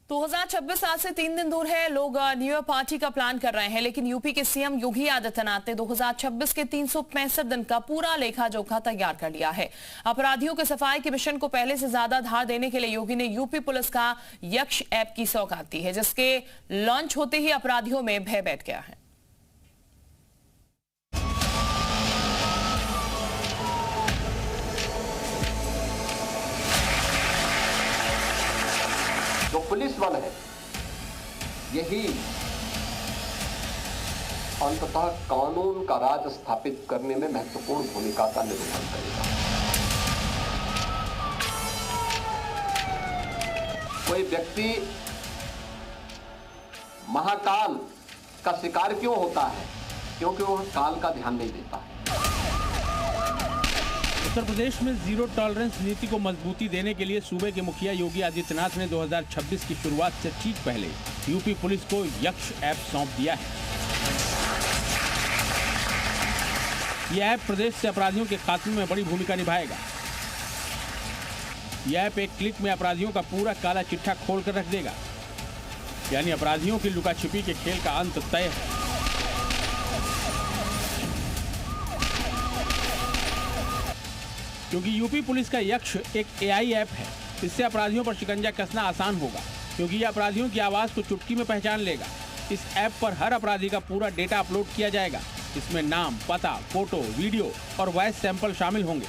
2026 आज से 3 दिन दूर है। लोग न्यू ईयर पार्टी का प्लान कर रहे हैं, लेकिन यूपी के सीएम योगी आदित्यनाथ ने 2026 के 365 दिन का पूरा लेखा जोखा तैयार कर लिया है। अपराधियों के सफाई के मिशन को पहले से ज्यादा धार देने के लिए योगी ने यूपी पुलिस का यक्ष ऐप की सौगात दी है, जिसके लॉन्च होते ही अपराधियों में भय बैठ गया है। जो पुलिस बल है, यही अंततः कानून का राज स्थापित करने में महत्वपूर्ण भूमिका का निर्वहन करेगा। कोई व्यक्ति महाकाल का शिकार क्यों होता है? क्योंकि वह काल का ध्यान नहीं देता है। उत्तर प्रदेश में जीरो टॉलरेंस नीति को मजबूती देने के लिए सूबे के मुखिया योगी आदित्यनाथ ने 2026 की शुरुआत से ठीक पहले यूपी पुलिस को यक्ष ऐप सौंप दिया है। यह ऐप प्रदेश से अपराधियों के खात्मे में बड़ी भूमिका निभाएगा। यह ऐप एक क्लिक में अपराधियों का पूरा काला चिट्ठा खोल कर रख देगा, यानी अपराधियों की लुका छिपी के खेल का अंत तय है। क्योंकि यूपी पुलिस का यक्ष एक एआई ऐप है, इससे अपराधियों पर शिकंजा कसना आसान होगा, क्योंकि यह अपराधियों की आवाज को चुटकी में पहचान लेगा। इस ऐप पर हर अपराधी का पूरा डेटा अपलोड किया जाएगा। इसमें नाम, पता, फोटो, वीडियो और वॉइस सैंपल शामिल होंगे।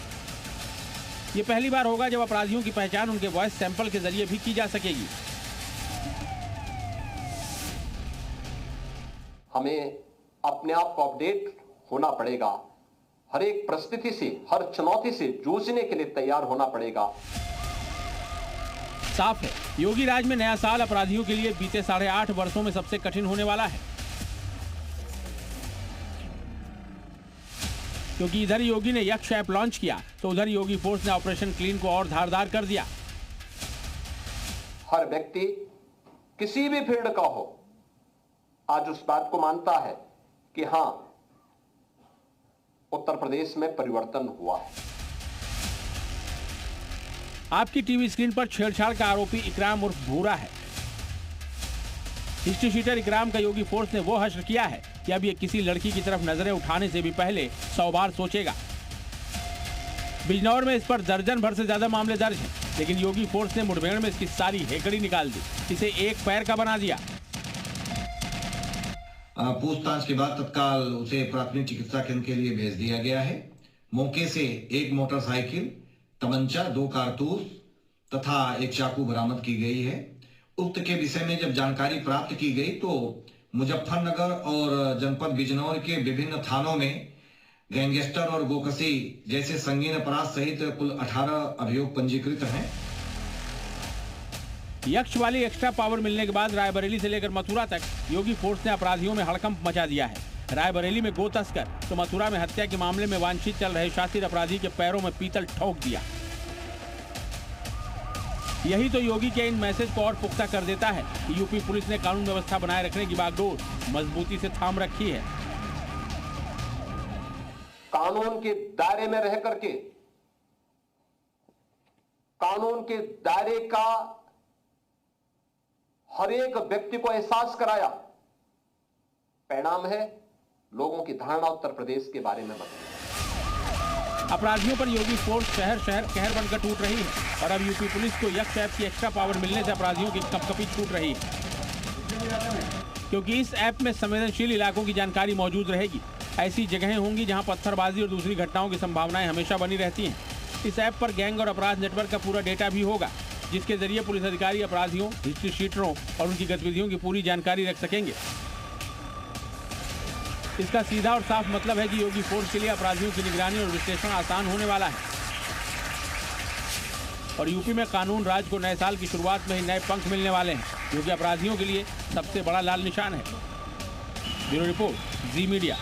ये पहली बार होगा जब अपराधियों की पहचान उनके वॉइस सैंपल के जरिए भी की जा सकेगी। हमें अपने आप को अपडेट होना पड़ेगा। हर एक परिस्थिति से, हर चुनौती से जूझने के लिए तैयार होना पड़ेगा। साफ है, योगी राज में नया साल अपराधियों के लिए बीते 8.5 वर्षों में सबसे कठिन होने वाला है, क्योंकि इधर योगी ने यक्ष ऐप लॉन्च किया तो उधर योगी फोर्स ने ऑपरेशन क्लीन को और धारदार कर दिया। हर व्यक्ति किसी भी फील्ड का हो, आज उस बात को मानता है कि हां, उत्तर प्रदेश में परिवर्तन हुआ है। आपकी टीवी स्क्रीन पर छेड़छाड़ का आरोपी इकराम उर्फ भूरा है। हिस्ट्री शीटर इकराम का योगी फोर्स ने वो हश्र किया है कि अब ये किसी लड़की की तरफ नजरें उठाने से भी पहले 100 बार सोचेगा। बिजनौर में इस पर दर्जन भर से ज्यादा मामले दर्ज हैं, लेकिन योगी फोर्स ने मुठभेड़ में इसकी सारी हेकड़ी निकाल दी, इसे एक पैर का बना दिया। पूछताछ के बाद तत्काल उसे प्राथमिक चिकित्सा केंद्र के लिए भेज दिया गया है। मौके से एक मोटरसाइकिल, तमंचा, 2 कारतूस तथा एक चाकू बरामद की गई है। उक्त के विषय में जब जानकारी प्राप्त की गई तो मुजफ्फरनगर और जनपद बिजनौर के विभिन्न थानों में गैंगस्टर और गोकसी जैसे संगीन अपराध सहित कुल 18 अभियोग पंजीकृत हैं। यक्ष वाली एक्स्ट्रा पावर मिलने के बाद रायबरेली से लेकर मथुरा तक योगी फोर्स ने अपराधियों में हड़कंप मचा दिया है। रायबरेली में गो तस्कर तो मथुरा में हत्या के मामले में वांछित चल रहे शातिर अपराधी के पैरों में पीतल ठोक दिया। यही तो योगी के इन मैसेज को और पुख्ता कर देता है कि यूपी पुलिस ने कानून व्यवस्था बनाए रखने की बागडोर मजबूती से थाम रखी है। कानून के दायरे में रह करके कानून के दायरे का हर एक व्यक्ति को एहसास कराया। परिणाम है लोगों की धारणा उत्तर प्रदेश के बारे में बदली। अपराधियों पर योगी फोर्स शहर शहर कहर बनकर टूट रही है, और अब यूपी पुलिस को यक्ष ऐप की एक्स्ट्रा पावर मिलने से अपराधियों की कपकपी छूट रही है, क्योंकि इस ऐप में संवेदनशील इलाकों की जानकारी मौजूद रहेगी। ऐसी जगहें होंगी जहां पत्थरबाजी और दूसरी घटनाओं की संभावनाएं हमेशा बनी रहती हैं। इस ऐप पर गैंग और अपराध नेटवर्क का पूरा डेटा भी होगा, जिसके जरिए पुलिस अधिकारी अपराधियों, हिस्ट्री शीटरों और उनकी गतिविधियों की पूरी जानकारी रख सकेंगे। इसका सीधा और साफ मतलब है कि योगी फोर्स के लिए अपराधियों की निगरानी और विश्लेषण आसान होने वाला है, और यूपी में कानून राज को नए साल की शुरुआत में ही नए पंख मिलने वाले हैं, जो कि अपराधियों के लिए सबसे बड़ा लाल निशान है। ब्यूरो रिपोर्ट, जी मीडिया।